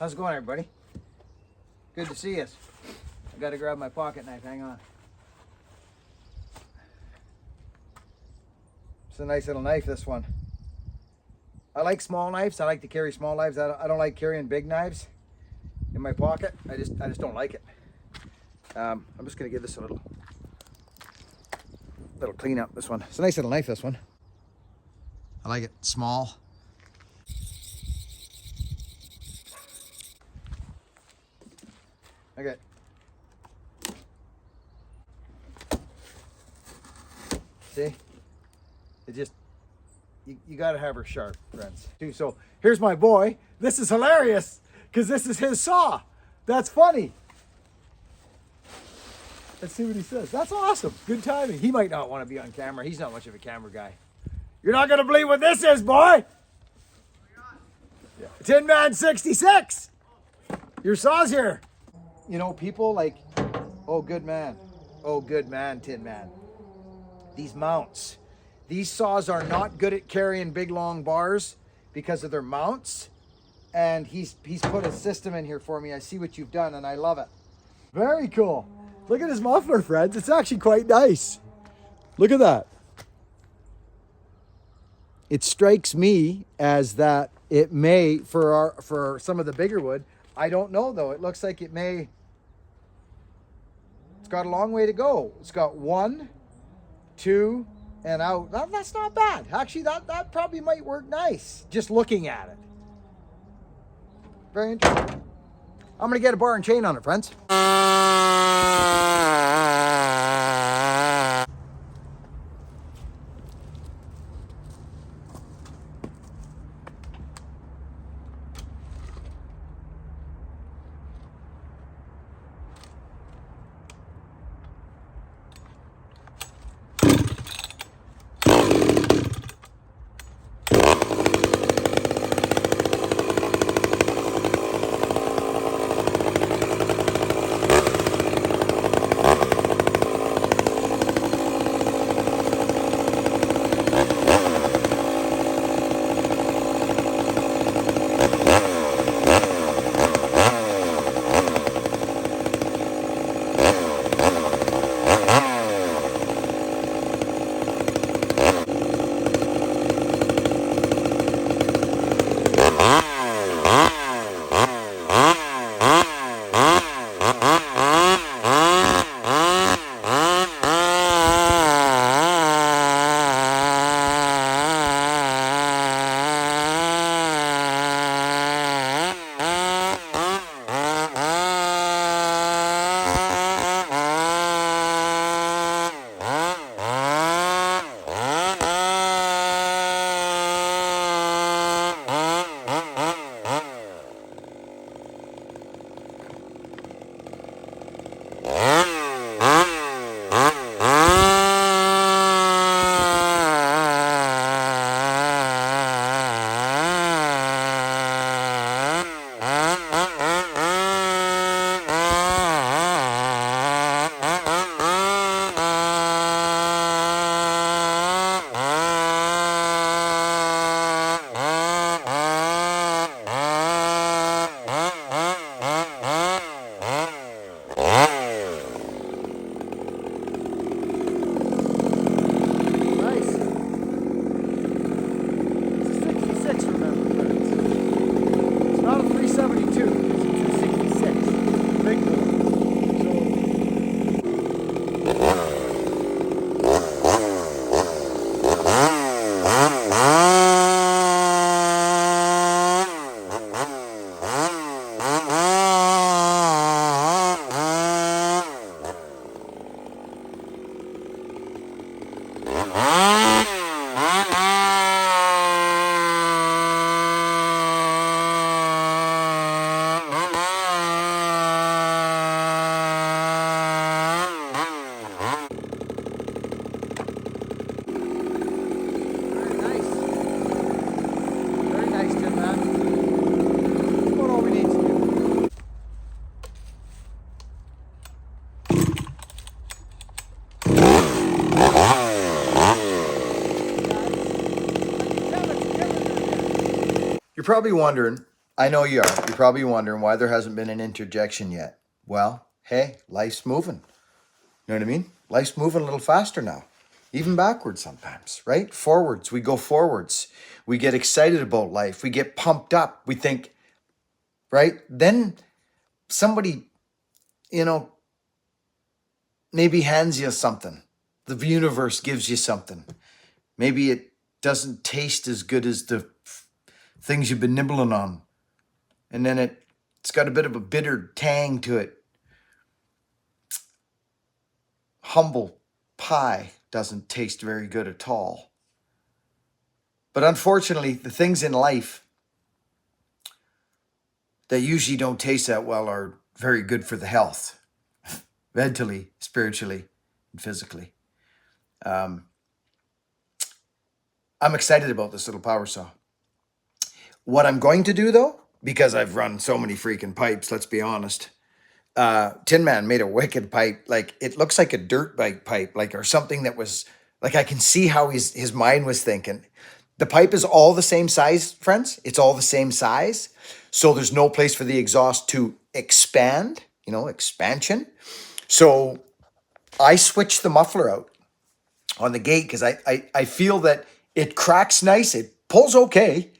How's it going, everybody? Good to see us. I gotta grab my pocket knife, hang on. It's a nice little knife, this one. I like small knives. I like to carry small knives. I don't like carrying big knives in my pocket. I just don't like it. I'm just gonna give this a little clean up, this one. It's a nice little knife, this one. I like it small. Okay. See? It just, you gotta have her sharp, friends. So here's my boy. This is hilarious because this is his saw. That's funny. Let's see what he says. That's awesome. Good timing. He might not want to be on camera. He's not much of a camera guy. You're not gonna believe what this is, boy. Yeah. Tinmans 66. Your saw's here. You know, people like, oh, good man. Oh, good man, Tinman. These mounts. These saws are not good at carrying big, long bars because of their mounts. And he's put a system in here for me. I see what you've done, and I love it. Very cool. Look at his muffler, friends. It's actually quite nice. Look at that. It strikes me as that it may, for some of the bigger wood, I don't know, though. It looks like it may... It's got a long way to go. It's got 1, 2, and out. That's not bad. Actually, that probably might work nice, just looking at it. Very interesting. I'm going to get a bar and chain on it, friends. You're probably wondering, I know you are. You're probably wondering why there hasn't been an interjection yet. Well, hey, life's moving. You know what I mean? Life's moving a little faster now. Even backwards sometimes, right? Forwards, we go forwards. We get excited about life. We get pumped up. We think, right? Then somebody, you know, maybe hands you something. The universe gives you something. Maybe it doesn't taste as good as the things you've been nibbling on. And then it's got a bit of a bitter tang to it. Humble pie doesn't taste very good at all. But unfortunately, the things in life that usually don't taste that well are very good for the health, mentally, spiritually, and physically. I'm excited about this little power saw. What I'm going to do, though, because I've run so many freaking pipes, let's be honest. Tinman made a wicked pipe. Like, it looks like a dirt bike pipe, like, or something that was, like, I can see how his mind was thinking. The pipe is all the same size, friends. It's all the same size. So there's no place for the exhaust to expand, you know, expansion. So I switched the muffler out on the gate because I feel that it cracks nice. It pulls okay,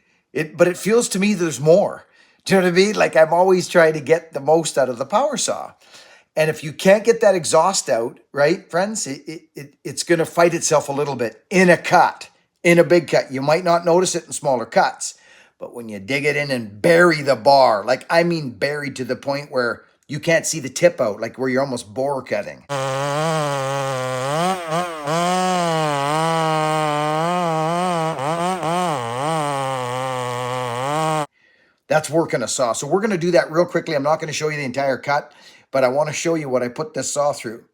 but it feels to me there's more. Do you know what I mean? Like, I'm always trying to get the most out of the power saw. And if you can't get that exhaust out, right, friends, it's going to fight itself a little bit in a cut, in a big cut. You might not notice it in smaller cuts, but when you dig it in and bury the bar, like, I mean buried to the point where you can't see the tip out, like where you're almost bore cutting. That's working a saw. So we're going to do that real quickly. I'm not going to show you the entire cut, but I want to show you what I put this saw through.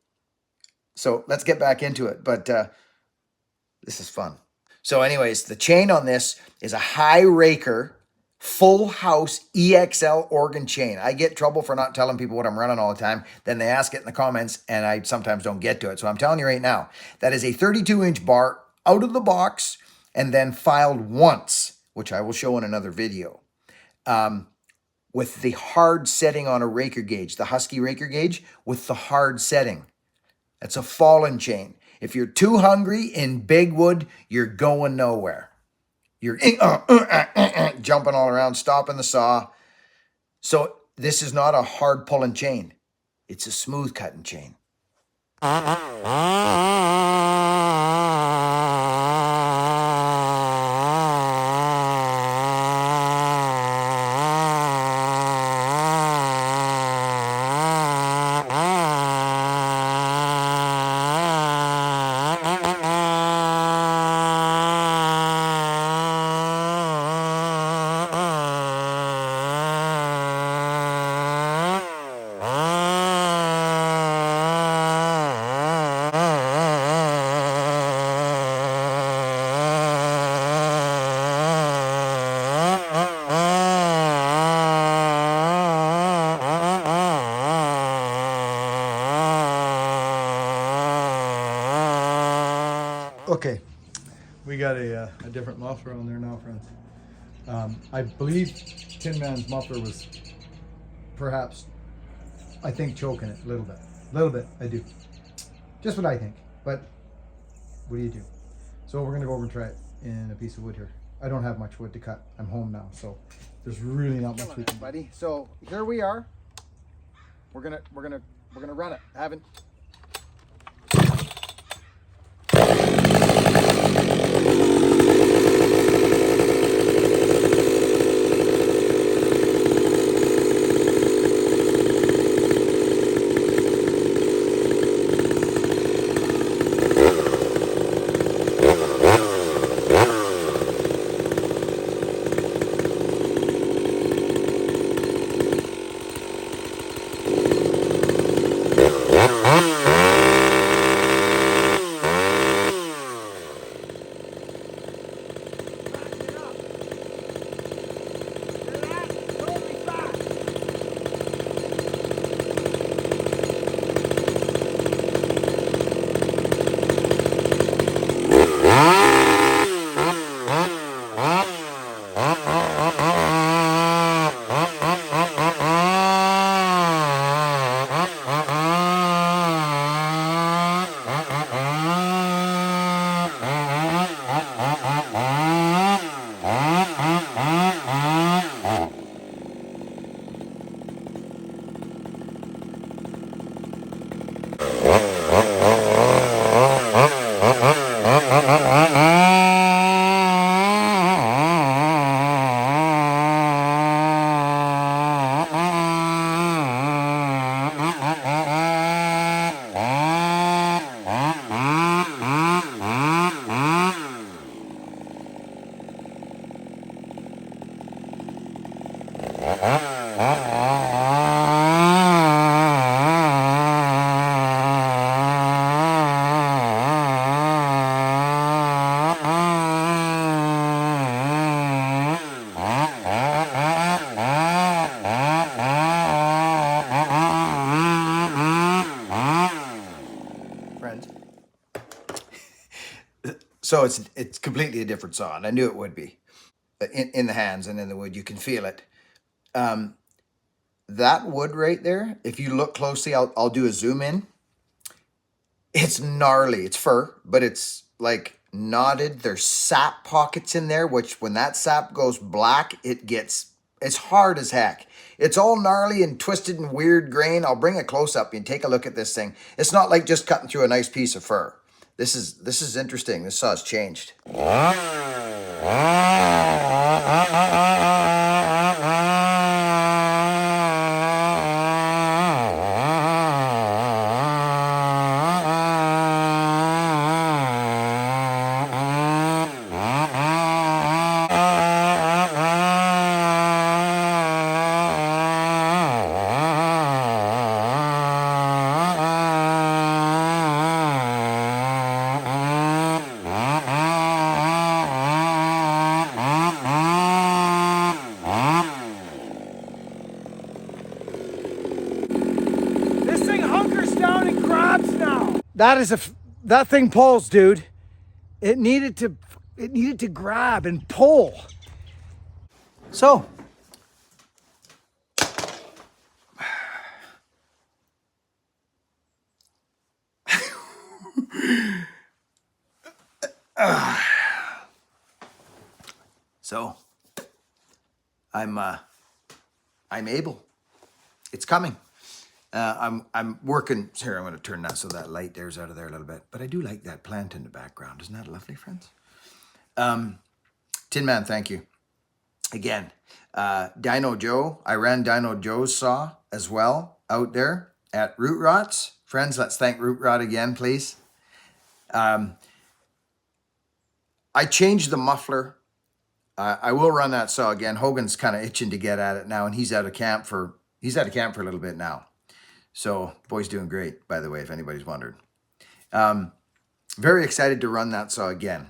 So let's get back into it. But this is fun. So anyways, the chain on this is a high raker, full house EXL organ chain. I get trouble for not telling people what I'm running all the time. Then they ask it in the comments and I sometimes don't get to it. So I'm telling you right now, that is a 32-inch bar out of the box and then filed once, which I will show in another video. With the hard setting on a raker gauge, the Husky raker gauge with the hard setting. That's a fallen chain. If you're too hungry in big wood, you're going nowhere. You're jumping all around, stopping the saw. So this is not a hard pulling chain. It's a smooth cutting chain. Okay, we got a different muffler on there now, friends. I believe Tinman's muffler was perhaps, I think, choking it a little bit. A little bit, I do. Just what I think, but what do you do? So we're gonna go over and try it in a piece of wood here. I don't have much wood to cut. I'm home now, so there's really not much we can do. Buddy, so here we are. We're gonna run it. I haven't. So it's completely a different saw, and I knew it would be in the hands and in the wood. You can feel it. That wood right there, if you look closely, I'll do a zoom in. It's gnarly. It's fir, but it's like knotted. There's sap pockets in there, which when that sap goes black, it's hard as heck. It's all gnarly and twisted and weird grain. I'll bring a close up and take a look at this thing. It's not like just cutting through a nice piece of fir. This is interesting. This saw's changed. This thing hunkers down and grabs now. That thing pulls, dude. It needed to grab and pull. So so I'm able. It's coming. I'm working here. I'm going to turn that so that light there's out of there a little bit. But I do like that plant in the background. Isn't that lovely, friends? Tin Man, thank you again. Dino Joe. I ran Dino Joe's saw as well out there at Root Rots. Friends, let's thank Root Rot again, please. I changed the muffler. I will run that saw again. Hogan's kind of itching to get at it now, and he's out of camp for a little bit now. So the boy's doing great, by the way, if anybody's wondered. Very excited to run that saw again.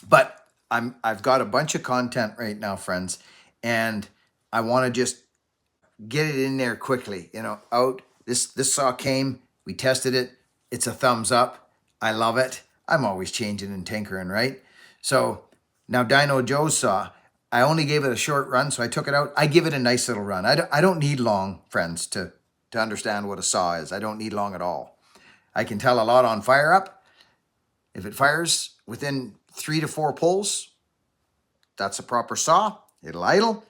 But I've got a bunch of content right now, friends, and I want to just get it in there quickly. Out. This saw came, we tested it. It's a thumbs up. I love it. I'm always changing and tinkering, right? So now Dino Joe's saw, I only gave it a short run, so I took it out. I give it a nice little run. I don't need long, friends, to understand what a saw is. I don't need long at all. I can tell a lot on fire up. If it fires within 3 to 4 pulls, that's a proper saw. It'll idle,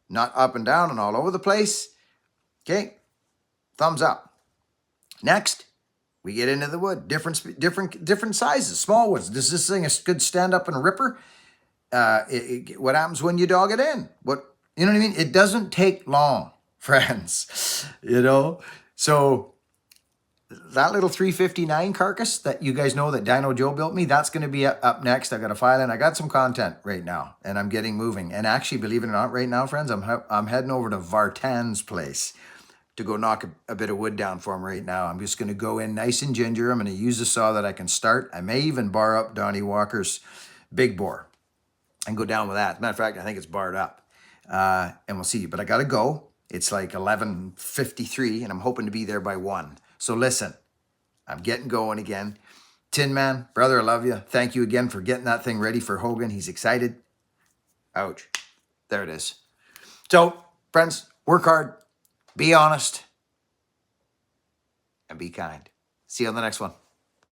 not up and down and all over the place. Okay, thumbs up. Next, we get into the wood. Different sizes, small woods. Does this thing a good stand up and ripper? What happens when you dog it in? You know what I mean? It doesn't take long, friends. So that little 359 carcass that you guys know that Dino Joe built me, that's going to be up next. I got a file in. I got some content right now, and I'm getting moving. And actually, believe it or not, right now, friends, I'm heading over to Vartan's place to go knock a bit of wood down for him right now. I'm just going to go in nice and ginger. I'm going to use a saw that I can start. I may even bar up Donnie Walker's big bore and go down with that. As a matter of fact, I think it's barred up. And we'll see. But I got to go. It's like 11:53, and I'm hoping to be there by 1. So listen, I'm getting going again. Tin Man, brother, I love you. Thank you again for getting that thing ready for Hogan. He's excited. Ouch. There it is. So, friends, work hard, be honest, and be kind. See you on the next one.